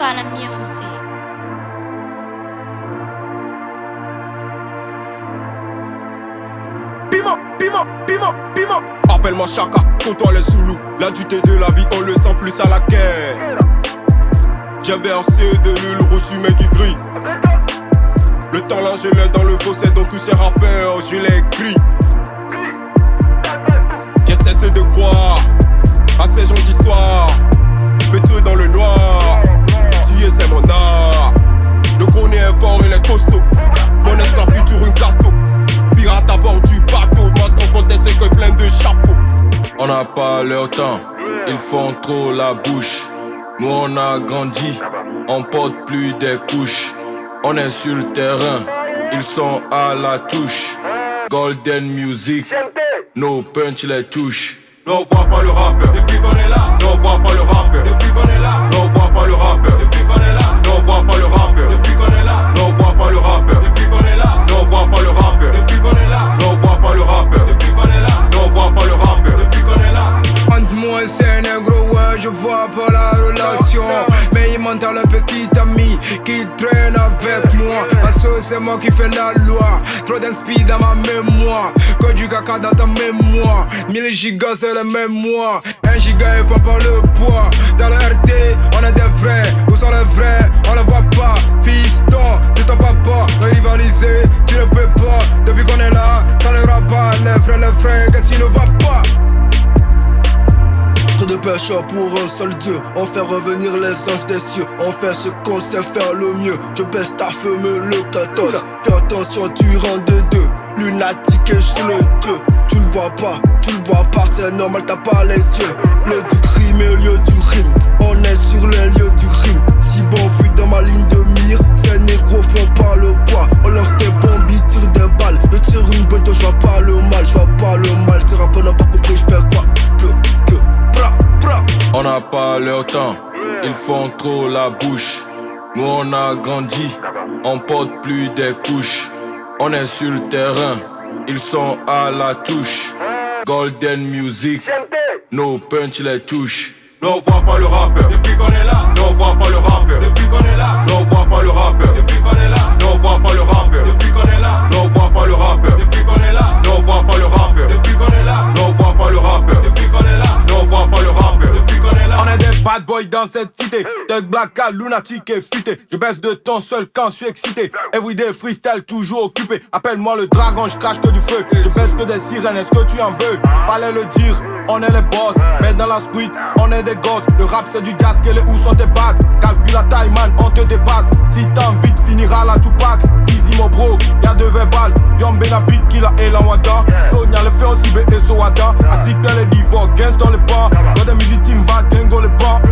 Fana Music. Appelle-moi Chaka, toi les Zoulous. La duté de la vie, on le sent plus à la quête. J'ai versé de l'huile reçu mais du gris. Le temps là je l'ai dans le fossé, donc tous ces rappeurs je les crie. J'ai cessé de croire à ces gens d'histoire. Pétreux dans le noir, tuer c'est mon art. Le grenouille est fort, il est costaud. Mon esclave futur une carto. Pirate à bord du bateau, maintenant conteste que plein de chapeaux. On n'a pas leur temps, ils font trop la bouche. Nous on a grandi, on porte plus des couches. On est sur le terrain, ils sont à la touche. Golden Music, nos punch les touches. Non, on voit pas le rappeur depuis qu'on est là. Non, on voit pas le rappeur depuis qu'on est là. Non, on voit pas le rappeur depuis qu'on est là. Non, on voit pas le rappeur depuis qu'on est là. Non, on voit pas le rappeur depuis qu'on est là. Non, on voit pas le rappeur depuis qu'on est là. Non, on voit pas le rappeur depuis qu'on est là. Non, on voit pas le rappeur depuis qu'on est là. Entre moi et c'est négro, ouais, je vois pas la relation. Mais il m'entend le petit ami qui traîne avec moi. Parce que c'est moi qui fais la loi. Trop d'inspi dans ma mémoire. Que du caca dans ta mémoire. 1000 gigas c'est le même mois. 1 giga il faut pas le poids. Dans le RT on est des vrais. Où sont les vrais? On les voit pas. Fiston, tu t'en vas pas. De rivaliser, tu ne peux pas. Depuis qu'on est là, ça ne ira pas. Les frères, qu'est-ce qui ne va pas? Trop de pécheurs pour un seul Dieu. On fait revenir les anges des cieux. On fait ce qu'on sait faire le mieux. Je baisse ta femme le 14. Fais attention, tu rends de deux. Lunatique et je le dieu. Tu le vois pas, c'est normal, t'as pas les yeux. Le du crime et le lieu du rime. On est sur les lieux du crime. Si bon vu dans ma ligne de mire. Ces négros font pas le poids. On lance des bombes, ils tirent des balles. Je tire une bête, je vois pas le mal. Je vois pas le mal, tes rappeurs n'ont pas compris, je perds quoi. On n'a pas leur temps, ils font trop la bouche. Nous on a grandi, on porte plus des couches. On est sur le terrain, ils sont à la touche. Golden Music, nos punch les touches. Non, on voit pas le rappeur depuis qu'on est là. Non, on voit pas le rappeur depuis qu'on est là. Non, on voit pas le rappeur depuis qu'on est là. Non, on voit pas le rappeur depuis qu'on est là. Non, on voit pas le rappeur depuis qu'on est là. Non, on voit pas le rappeur depuis qu'on est là. Non, on voit pas le rappeur depuis qu'on est là. Non, on voit pas le rappeur depuis qu'on est là. On est des bad boys dans cette cité. Thug Black, lunatique et futé. Je baisse de ton seul quand je suis excité. Everyday freestyle toujours occupé. Appelle-moi le dragon, je crache que du feu. Je baisse que des sirènes, est-ce que tu en veux? Fallait le dire, on est les boss. Mais dans la street, on est des gosses. Le rap c'est du jazz, quel est où sont tes bagues? Calcule la taille man, on te dépasse. Si t'as envie de finir à la Tupac. Easy mon bro, y'a 2 verbales. Yom Benabit qui la et la wada. Konya le fait aussi et so wada. Ainsi que les divo, gains dans les bancs. Dans des midi team va, dingo les bancs.